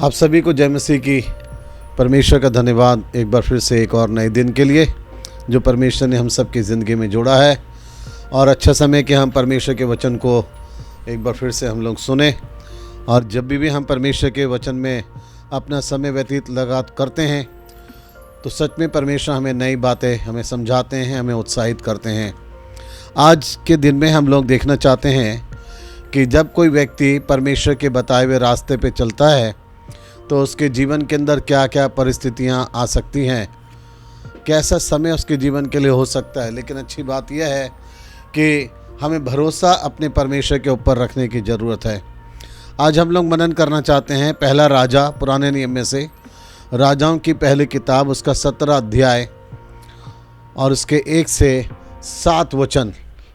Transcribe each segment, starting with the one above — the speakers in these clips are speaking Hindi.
आप सभी को जय मसीह की। परमेश्वर का धन्यवाद एक बार फिर से एक और नए दिन के लिए जो परमेश्वर ने हम सब की ज़िंदगी में जोड़ा है। और अच्छा समय कि हम परमेश्वर के वचन को एक बार फिर से हम लोग सुने। और जब भी हम परमेश्वर के वचन में अपना समय व्यतीत करते हैं तो सच में परमेश्वर हमें नई बातें हमें समझाते हैं, हमें उत्साहित करते हैं। आज के दिन में हम लोग देखना चाहते हैं कि जब कोई व्यक्ति परमेश्वर के बताए हुए रास्ते पे चलता है तो उसके जीवन के अंदर क्या क्या परिस्थितियां आ सकती हैं, कैसा समय उसके जीवन के लिए हो सकता है। लेकिन अच्छी बात यह है कि हमें भरोसा अपने परमेश्वर के ऊपर रखने की ज़रूरत है। आज हम लोग मनन करना चाहते हैं पहला राजा, पुराने नियम में से राजाओं की पहली किताब, उसका 17 अध्याय और उसके 1 से 7 वचन,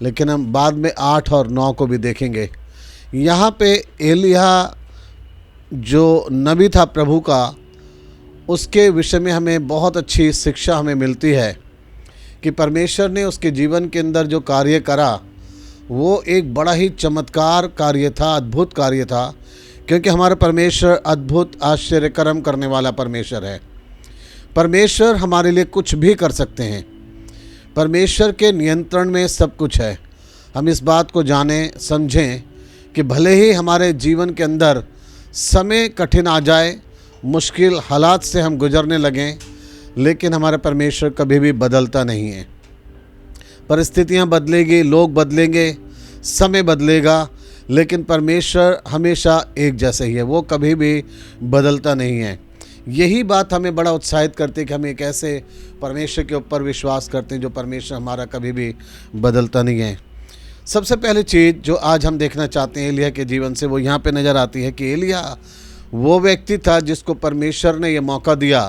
लेकिन हम बाद में 8 और 9 को भी देखेंगे। यहाँ पे एलिय्याह जो नबी था प्रभु का, उसके विषय में हमें बहुत अच्छी शिक्षा हमें मिलती है कि परमेश्वर ने उसके जीवन के अंदर जो कार्य करा वो एक बड़ा ही चमत्कार कार्य था, अद्भुत कार्य था। क्योंकि हमारा परमेश्वर अद्भुत आश्चर्य कर्म करने वाला परमेश्वर है। परमेश्वर हमारे लिए कुछ भी कर सकते हैं। परमेश्वर के नियंत्रण में सब कुछ है। हम इस बात को जानें, समझें कि भले ही हमारे जीवन के अंदर समय कठिन आ जाए, मुश्किल हालात से हम गुजरने लगें, लेकिन हमारा परमेश्वर कभी भी बदलता नहीं है। परिस्थितियां बदलेगी, लोग बदलेंगे, समय बदलेगा, लेकिन परमेश्वर हमेशा एक जैसे ही है। वो कभी भी बदलता नहीं है। यही बात हमें बड़ा उत्साहित करती है कि हम एक ऐसे परमेश्वर के ऊपर विश्वास करते हैं जो परमेश्वर हमारा कभी भी बदलता नहीं है। सबसे पहली चीज़ जो आज हम देखना चाहते हैं एलिय्याह के जीवन से, वो यहाँ पे नज़र आती है कि एलिय्याह वो व्यक्ति था जिसको परमेश्वर ने ये मौका दिया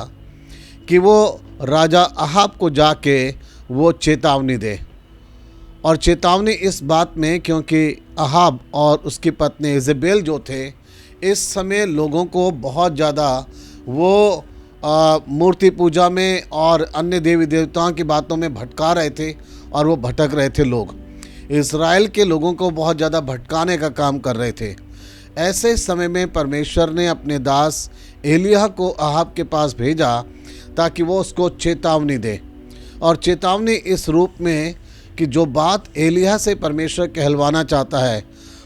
कि वो राजा अहाब को जाके वो चेतावनी दे। और चेतावनी इस बात में, क्योंकि अहाब और उसकी पत्नी इजेबेल जो थे, इस समय लोगों को बहुत ज़्यादा वो मूर्ति पूजा में और अन्य देवी देवताओं की बातों में भटका रहे थे और वो भटक रहे थे। लोग इज़राइल के लोगों को बहुत ज़्यादा भटकाने का काम कर रहे थे। ऐसे समय में परमेश्वर ने अपने दास एलिय्याह को अहाब के पास भेजा ताकि वो उसको चेतावनी दे। और चेतावनी इस रूप में कि जो बात एलिय्याह से परमेश्वर कहलवाना चाहता है,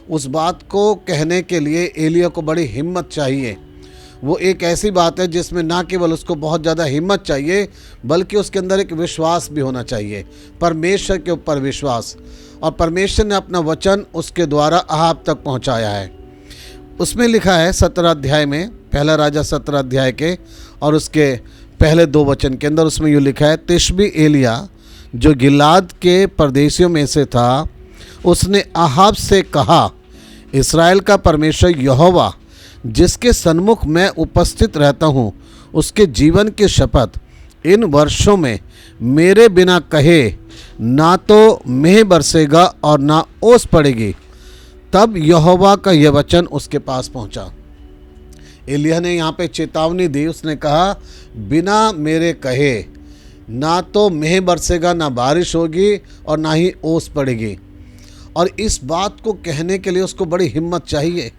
उस बात को कहने के लिए एलिय्याह को बड़ी हिम्मत चाहिए। वो एक ऐसी बात है जिसमें ना केवल उसको बहुत ज़्यादा हिम्मत चाहिए, बल्कि उसके अंदर एक विश्वास भी होना चाहिए, परमेश्वर के ऊपर विश्वास। और परमेश्वर ने अपना वचन उसके द्वारा अहाब तक पहुंचाया है। उसमें लिखा है 17 अध्याय में, पहला राजा 17 अध्याय के और उसके पहले 2 वचन के अंदर, उसमें यूँ लिखा है, तिशबी एलिय्याह जो गिलाद के परदेशियों में से था, उसने अहाब से कहा, इस्राएल का परमेश्वर यहोवा जिसके सन्मुख मैं उपस्थित रहता हूँ, उसके जीवन की शपथ, इन वर्षों में मेरे बिना कहे ना तो मेंह बरसेगा और ना ओस पड़ेगी। तब यहोवा का यह वचन उसके पास पहुंचा। एलिय्याह ने यहाँ पे चेतावनी दी। उसने कहा, बिना मेरे कहे ना तो मेंह बरसेगा, ना बारिश होगी और ना ही ओस पड़ेगी। और इस बात को कहने के लिए उसको बड़ी हिम्मत चाहिए।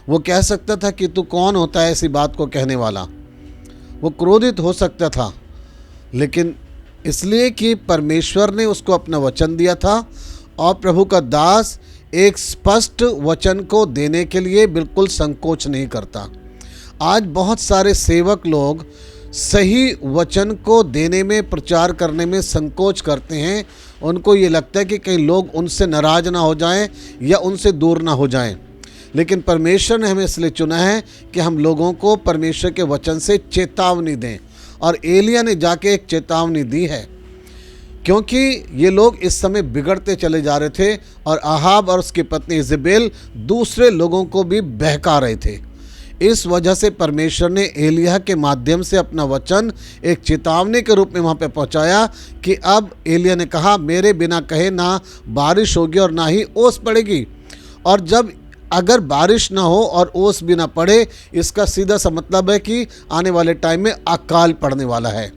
वो कह सकता था कि तू कौन होता है ऐसी बात को कहने वाला। वो क्रोधित हो सकता था, लेकिन इसलिए कि परमेश्वर ने उसको अपना वचन दिया था और प्रभु का दास एक स्पष्ट वचन को देने के लिए बिल्कुल संकोच नहीं करता। आज बहुत सारे सेवक लोग सही वचन को देने में, प्रचार करने में संकोच करते हैं। उनको ये लगता है कि कहीं लोग उनसे नाराज़ ना हो जाएं या उनसे दूर ना हो जाएं। लेकिन परमेश्वर ने हमें इसलिए चुना है कि हम लोगों को परमेश्वर के वचन से चेतावनी दें। और एलिय्याह ने जाके एक चेतावनी दी है, क्योंकि ये लोग इस समय बिगड़ते चले जा रहे थे और अहाब और उसकी पत्नी इजेबेल दूसरे लोगों को भी बहका रहे थे। इस वजह से परमेश्वर ने एलिय्याह के माध्यम से अपना वचन एक चेतावनी के रूप में वहाँ पे पहुँचाया कि अब एलिय्याह ने कहा, मेरे बिना कहे ना बारिश होगी और ना ही ओस पड़ेगी। और जब अगर बारिश ना हो और ओस भी ना पड़े, इसका सीधा सा मतलब है कि आने वाले टाइम में अकाल पड़ने वाला है।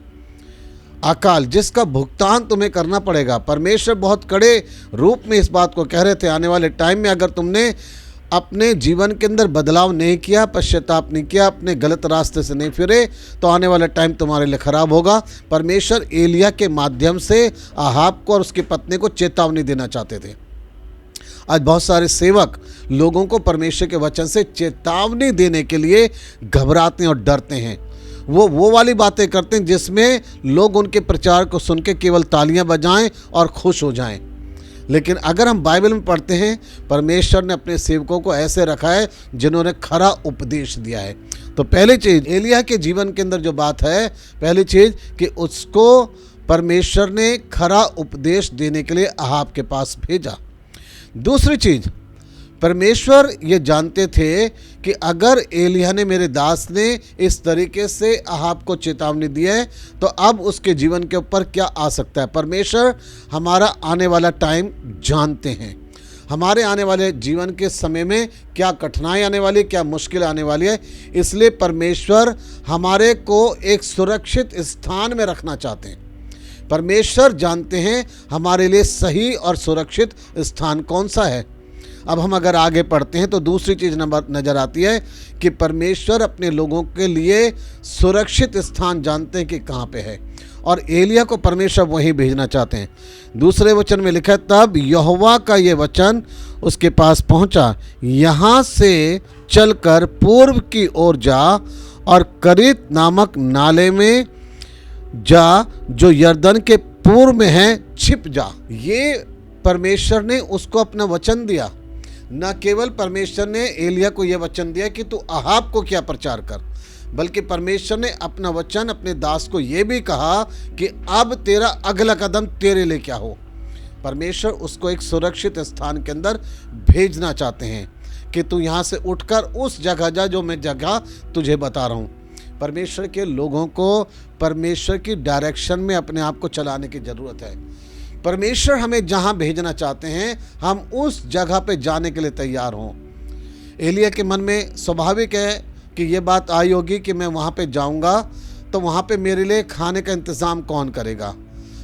अकाल जिसका भुगतान तुम्हें करना पड़ेगा। परमेश्वर बहुत कड़े रूप में इस बात को कह रहे थे, आने वाले टाइम में अगर तुमने अपने जीवन के अंदर बदलाव नहीं किया, पश्चाताप नहीं किया, अपने गलत रास्ते से नहीं फिरे, तो आने वाला टाइम तुम्हारे लिए खराब होगा। परमेश्वर एलिय्याह के माध्यम से अहाब को और उसकी पत्नी को चेतावनी देना चाहते थे। आज बहुत सारे सेवक लोगों को परमेश्वर के वचन से चेतावनी देने के लिए घबराते हैं और डरते हैं। वो वाली बातें करते हैं जिसमें लोग उनके प्रचार को सुन के केवल तालियां बजाएं और खुश हो जाएं। लेकिन अगर हम बाइबल में पढ़ते हैं, परमेश्वर ने अपने सेवकों को ऐसे रखा है जिन्होंने खरा उपदेश दिया है। तो पहली चीज़ एलिय्याह के जीवन के अंदर जो बात है, पहली चीज़ कि उसको परमेश्वर ने खरा उपदेश देने के लिए अहाब के पास भेजा। दूसरी चीज़, परमेश्वर ये जानते थे कि अगर एलिय्याह ने, मेरे दास ने इस तरीके से अहाब को चेतावनी दी है तो अब उसके जीवन के ऊपर क्या आ सकता है। परमेश्वर हमारा आने वाला टाइम जानते हैं, हमारे आने वाले जीवन के समय में क्या कठिनाई आने वाली है, क्या मुश्किल आने वाली है। इसलिए परमेश्वर हमारे को एक सुरक्षित स्थान में रखना चाहते हैं। परमेश्वर जानते हैं हमारे लिए सही और सुरक्षित स्थान कौन सा है। अब हम अगर आगे पढ़ते हैं तो दूसरी चीज़ नज़र आती है कि परमेश्वर अपने लोगों के लिए सुरक्षित स्थान जानते हैं कि कहाँ पे है, और एलिय्याह को परमेश्वर वहीं भेजना चाहते हैं। दूसरे वचन में लिखा है, तब यहोवा का ये वचन उसके पास पहुँचा, यहाँ से चलकर पूर्व की ओर जा और करीत नामक नाले में जा, जो यरदन के पूर्व में है, छिप जा। ये परमेश्वर ने उसको अपना वचन दिया। न केवल परमेश्वर ने एलिय्याह को यह वचन दिया कि तू अहाब को क्या प्रचार कर, बल्कि परमेश्वर ने अपना वचन अपने दास को यह भी कहा कि अब तेरा अगला कदम तेरे लिए क्या हो। परमेश्वर उसको एक सुरक्षित स्थान के अंदर भेजना चाहते हैं कि तू यहाँ से उठकर उस जगह जा जो मैं जगह तुझे बता रहा हूँ। परमेश्वर के लोगों को परमेश्वर की डायरेक्शन में अपने आप को चलाने की ज़रूरत है। परमेश्वर हमें जहाँ भेजना चाहते हैं हम उस जगह पे जाने के लिए तैयार हों। एलिय्याह के मन में स्वाभाविक है कि ये बात आई होगी कि मैं वहाँ पे जाऊँगा तो वहाँ पे मेरे लिए खाने का इंतज़ाम कौन करेगा,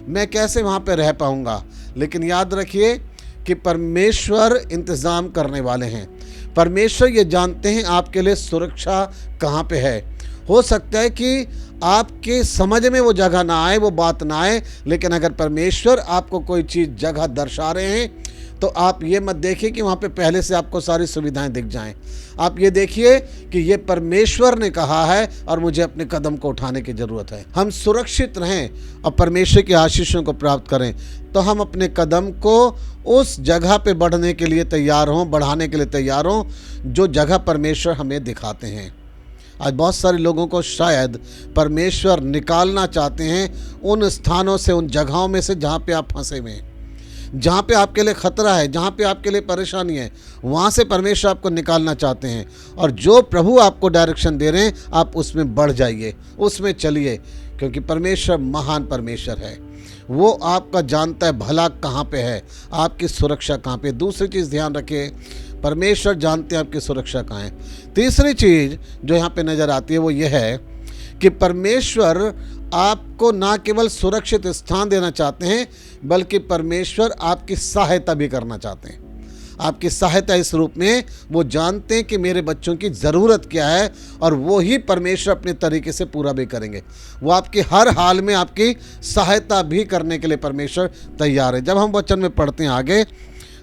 मैं कैसे वहाँ पे रह पाऊँगा। लेकिन याद रखिए कि परमेश्वर इंतज़ाम करने वाले हैं। परमेश्वर ये जानते हैं आपके लिए सुरक्षा कहाँ पे है। हो सकता है कि आपके समझ में वो जगह ना आए, वो बात ना आए, लेकिन अगर परमेश्वर आपको कोई चीज़ जगह दर्शा रहे हैं तो आप ये मत देखिए कि वहाँ पे पहले से आपको सारी सुविधाएं दिख जाएं। आप ये देखिए कि ये परमेश्वर ने कहा है और मुझे अपने कदम को उठाने की ज़रूरत है। हम सुरक्षित रहें और परमेश्वर की आशीषों को प्राप्त करें तो हम अपने कदम को उस जगह पे बढ़ने के लिए तैयार हों, बढ़ाने के लिए तैयार हों जो जगह परमेश्वर हमें दिखाते हैं। आज बहुत सारे लोगों को शायद परमेश्वर निकालना चाहते हैं उन स्थानों से, उन जगहों में से जहाँ पे आप फंसे हुए हैं, जहाँ पे आपके लिए ख़तरा है, जहाँ पे आपके लिए परेशानी है, वहाँ से परमेश्वर आपको निकालना चाहते हैं। और जो प्रभु आपको डायरेक्शन दे रहे हैं आप उसमें बढ़ जाइए, उसमें चलिए, क्योंकि परमेश्वर महान परमेश्वर है। वो आपका जानता है भला कहाँ पे है, आपकी सुरक्षा कहाँ पे। दूसरी चीज़ ध्यान रखिए, परमेश्वर जानते हैं आपकी सुरक्षा कहाँ है। तीसरी चीज़ जो यहाँ पे नज़र आती है वो ये है कि परमेश्वर आपको ना केवल सुरक्षित स्थान देना चाहते हैं बल्कि परमेश्वर आपकी सहायता भी करना चाहते हैं। आपकी सहायता इस रूप में, वो जानते हैं कि मेरे बच्चों की ज़रूरत क्या है और वो ही परमेश्वर अपने तरीके से पूरा भी करेंगे। वो आपकी हर हाल में आपकी सहायता भी करने के लिए परमेश्वर तैयार है। जब हम वचन में पढ़ते हैं आगे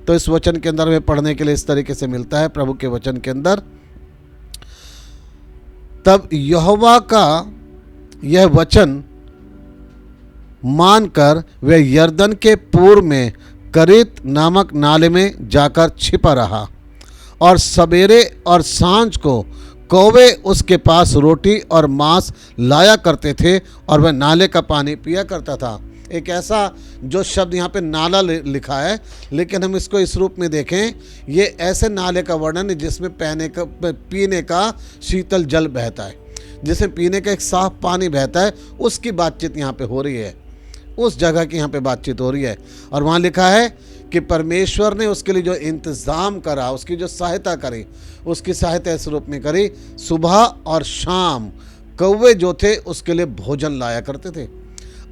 तो इस वचन के अंदर हमें पढ़ने के लिए इस तरीके से मिलता है प्रभु के वचन के अंदर, तब यहोवा का यह वचन मानकर वह यरदन के पूर्व में करीत नामक नाले में जाकर छिपा रहा, और सवेरे और सांझ को कौवे उसके पास रोटी और मांस लाया करते थे और वह नाले का पानी पिया करता था। एक ऐसा जो शब्द यहाँ पे नाला लिखा है, लेकिन हम इसको इस रूप में देखें, ये ऐसे नाले का वर्णन है जिसमें पीने का शीतल जल बहता है, जिसमें पीने का एक साफ पानी बहता है, उसकी बातचीत यहाँ पे हो रही है, उस जगह की यहाँ पे बातचीत हो रही है। और वहाँ लिखा है कि परमेश्वर ने उसके लिए जो इंतज़ाम करा, उसकी जो सहायता करी, उसकी सहायता इस रूप में करी, सुबह और शाम कौवे जो थे उसके लिए भोजन लाया करते थे।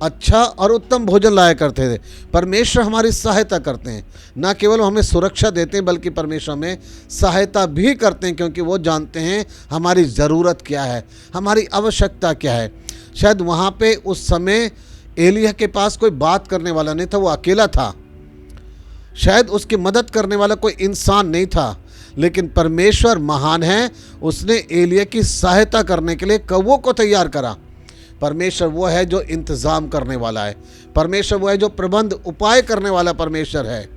अच्छा और उत्तम भोजन लाया करते थे। परमेश्वर हमारी सहायता करते हैं, ना केवल हमें सुरक्षा देते हैं बल्कि परमेश्वर हमें सहायता भी करते हैं, क्योंकि वो जानते हैं हमारी ज़रूरत क्या है, हमारी आवश्यकता क्या है। शायद वहाँ पे उस समय एलिय्याह के पास कोई बात करने वाला नहीं था, वो अकेला था, शायद उसकी मदद करने वाला कोई इंसान नहीं था, लेकिन परमेश्वर महान है, उसने एलिय्याह की सहायता करने के लिए कौवों को तैयार करा। परमेश्वर वो है जो इंतज़ाम करने वाला है, परमेश्वर वो है जो प्रबंध उपाय करने वाला परमेश्वर है।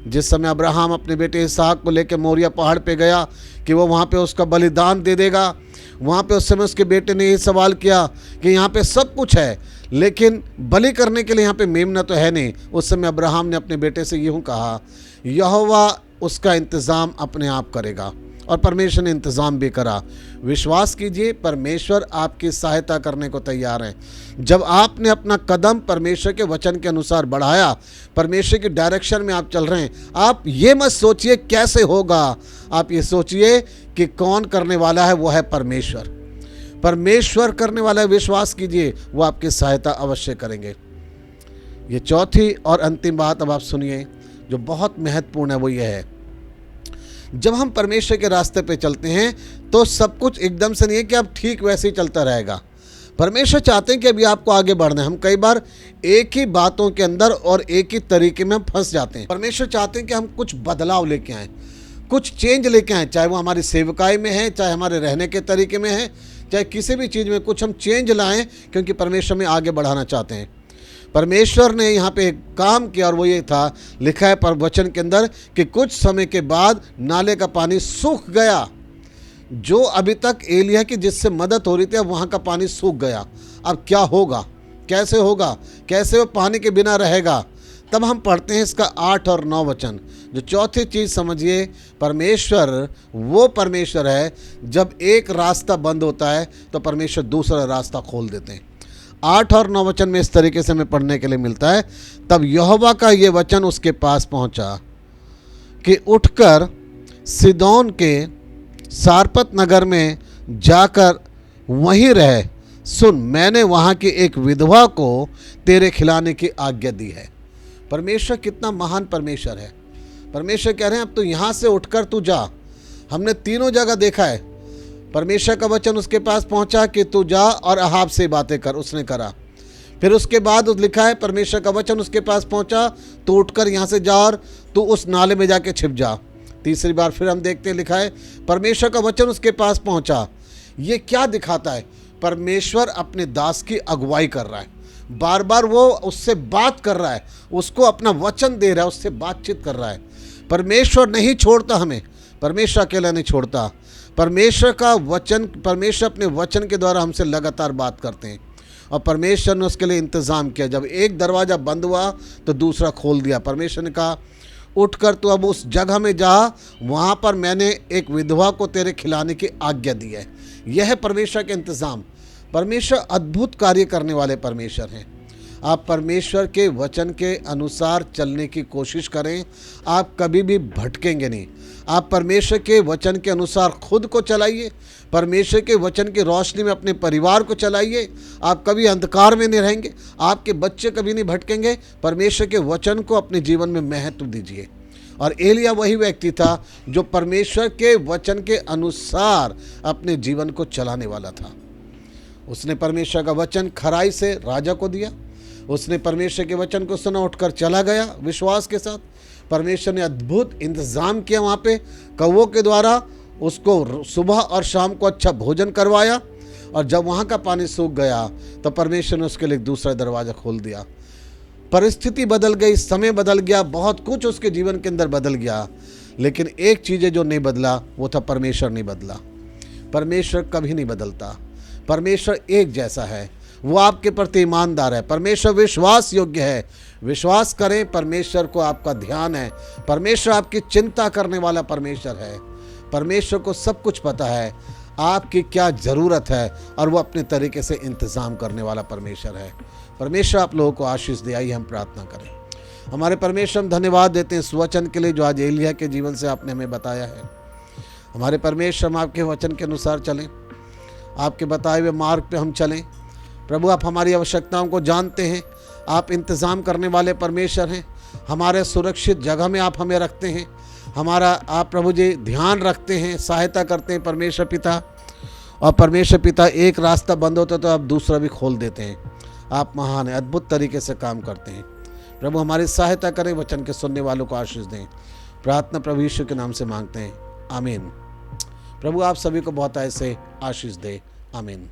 जिस समय अब्राहम अपने बेटे इसहाक को लेकर मोरिया पहाड़ पे गया कि वो वहाँ पे उसका बलिदान दे देगा, वहाँ पे उस समय उसके बेटे ने ये सवाल किया कि यहाँ पे सब कुछ है लेकिन बलि करने के लिए यहाँ पे मेमना तो है नहीं। उस समय अब्राहम ने अपने बेटे से यूँ कहा, यहोवा उसका इंतज़ाम अपने आप करेगा, और परमेश्वर ने इंतज़ाम भी करा। विश्वास कीजिए, परमेश्वर आपकी सहायता करने को तैयार है। जब आपने अपना कदम परमेश्वर के वचन के अनुसार बढ़ाया, परमेश्वर की डायरेक्शन में आप चल रहे हैं, आप ये मत सोचिए कैसे होगा, आप ये सोचिए कि कौन करने वाला है, वो है परमेश्वर। परमेश्वर करने वाला है, विश्वास कीजिए वो आपकी सहायता अवश्य करेंगे। ये चौथी और अंतिम बात अब आप सुनिए जो बहुत महत्वपूर्ण है, वो ये है, जब हम परमेश्वर के रास्ते पे चलते हैं तो सब कुछ एकदम से नहीं है कि अब ठीक वैसे ही चलता रहेगा। परमेश्वर चाहते हैं कि अभी आपको आगे बढ़ना है। हम कई बार एक ही बातों के अंदर और एक ही तरीके में हम फंस जाते हैं। परमेश्वर चाहते हैं कि हम कुछ बदलाव लेके आएँ, कुछ चेंज लेके आएँ, चाहे वो हमारी सेवकाई में है, चाहे हमारे रहने के तरीके में है, चाहे किसी भी चीज़ में कुछ हम चेंज लाएँ, क्योंकि परमेश्वर में आगे बढ़ाना चाहते हैं। परमेश्वर ने यहाँ पे एक काम किया और वो ये था, लिखा है पर वचन के अंदर कि कुछ समय के बाद नाले का पानी सूख गया। जो अभी तक एलिय्याह की जिससे मदद हो रही थी, अब वहाँ का पानी सूख गया। अब क्या होगा, कैसे होगा, कैसे वो पानी के बिना रहेगा? तब हम पढ़ते हैं इसका 8 और 9 वचन। जो चौथी चीज़ समझिए, परमेश्वर वो परमेश्वर है, जब एक रास्ता बंद होता है तो परमेश्वर दूसरा रास्ता खोल देते हैं। 8 और 9 वचन में इस तरीके से हमें पढ़ने के लिए मिलता है, तब यहोवा का ये वचन उसके पास पहुंचा कि उठकर सीदोन के सारपत नगर में जाकर वहीं रह। सुन, मैंने वहाँ की एक विधवा को तेरे खिलाने की आज्ञा दी है। परमेश्वर कितना महान परमेश्वर है। परमेश्वर कह रहे हैं अब तो यहाँ से उठकर तू जा। हमने तीनों जगह देखा है, परमेश्वर का वचन उसके पास पहुंचा कि तू जा और अहाब से बातें कर, उसने करा। फिर उसके बाद लिखा है परमेश्वर का वचन उसके पास पहुंचा, तू उठकर यहाँ से जा और तू उस नाले में जाके छिप जा। तीसरी बार फिर हम देखते हैं, लिखा है परमेश्वर का वचन उसके पास पहुंचा। ये क्या दिखाता है? परमेश्वर अपने दास की अगुवाई कर रहा है, बार बार वो उससे बात कर रहा है, उसको अपना वचन दे रहा है, उससे बातचीत कर रहा है। परमेश्वर नहीं छोड़ता हमें, परमेश्वर अकेला नहीं छोड़ता। परमेश्वर का वचन, परमेश्वर अपने वचन के द्वारा हमसे लगातार बात करते हैं, और परमेश्वर ने उसके लिए इंतज़ाम किया। जब एक दरवाज़ा बंद हुआ तो दूसरा खोल दिया। परमेश्वर ने कहा उठकर तू अब उस जगह में जा, वहाँ पर मैंने एक विधवा को तेरे खिलाने की आज्ञा दी है। यह है परमेश्वर के इंतज़ाम। परमेश्वर अद्भुत कार्य करने वाले परमेश्वर हैं। आप परमेश्वर के वचन के अनुसार चलने की कोशिश करें, आप कभी भी भटकेंगे नहीं। आप परमेश्वर के वचन के अनुसार खुद को चलाइए, परमेश्वर के वचन की रोशनी में अपने परिवार को चलाइए। आप कभी अंधकार में नहीं रहेंगे, आपके बच्चे कभी नहीं भटकेंगे। परमेश्वर के वचन को अपने जीवन में महत्व दीजिए। और एलिय्याह वही व्यक्ति था जो परमेश्वर के वचन के अनुसार अपने जीवन को चलाने वाला था। उसने परमेश्वर का वचन खराई से राजा को दिया, उसने परमेश्वर के वचन को सुना, उठकर चला गया विश्वास के साथ। परमेश्वर ने अद्भुत इंतज़ाम किया वहाँ पे, कौवों के द्वारा उसको सुबह और शाम को अच्छा भोजन करवाया। और जब वहाँ का पानी सूख गया तो परमेश्वर ने उसके लिए दूसरा दरवाज़ा खोल दिया। परिस्थिति बदल गई, समय बदल गया, बहुत कुछ उसके जीवन के अंदर बदल गया, लेकिन एक चीज़ जो नहीं बदला वो था परमेश्वर नहीं बदला। परमेश्वर कभी नहीं बदलता। परमेश्वर एक जैसा है, वो आपके प्रति ईमानदार है। परमेश्वर विश्वास योग्य है। विश्वास करें, परमेश्वर को आपका ध्यान है, परमेश्वर आपकी चिंता करने वाला परमेश्वर है। परमेश्वर को सब कुछ पता है आपकी क्या ज़रूरत है, और वो अपने तरीके से इंतज़ाम करने वाला परमेश्वर है। परमेश्वर आप लोगों को आशीष दे। आइए हम प्रार्थना करें। हमारे परमेश्वर, हम धन्यवाद देते हैं इस वचन के लिए जो आज एलिय्याह के जीवन से आपने हमें बताया है। हमारे परमेश्वर, हम आपके वचन के अनुसार चलें, आपके बताए हुए मार्ग पे हम चलें। प्रभु आप हमारी आवश्यकताओं को जानते हैं, आप इंतज़ाम करने वाले परमेश्वर हैं। हमारे सुरक्षित जगह में आप हमें रखते हैं, हमारा आप प्रभु जी ध्यान रखते हैं, सहायता करते हैं परमेश्वर पिता। और परमेश्वर पिता एक रास्ता बंद होता तो आप दूसरा भी खोल देते हैं। आप महान हैं, अद्भुत तरीके से काम करते हैं। प्रभु हमारी सहायता करें, वचन के सुनने वालों को आशीष दें। प्रार्थना प्रभु यीशु के नाम से मांगते हैं, आमीन। प्रभु आप सभी को बहुत ऐसे आशीष दे, आमीन।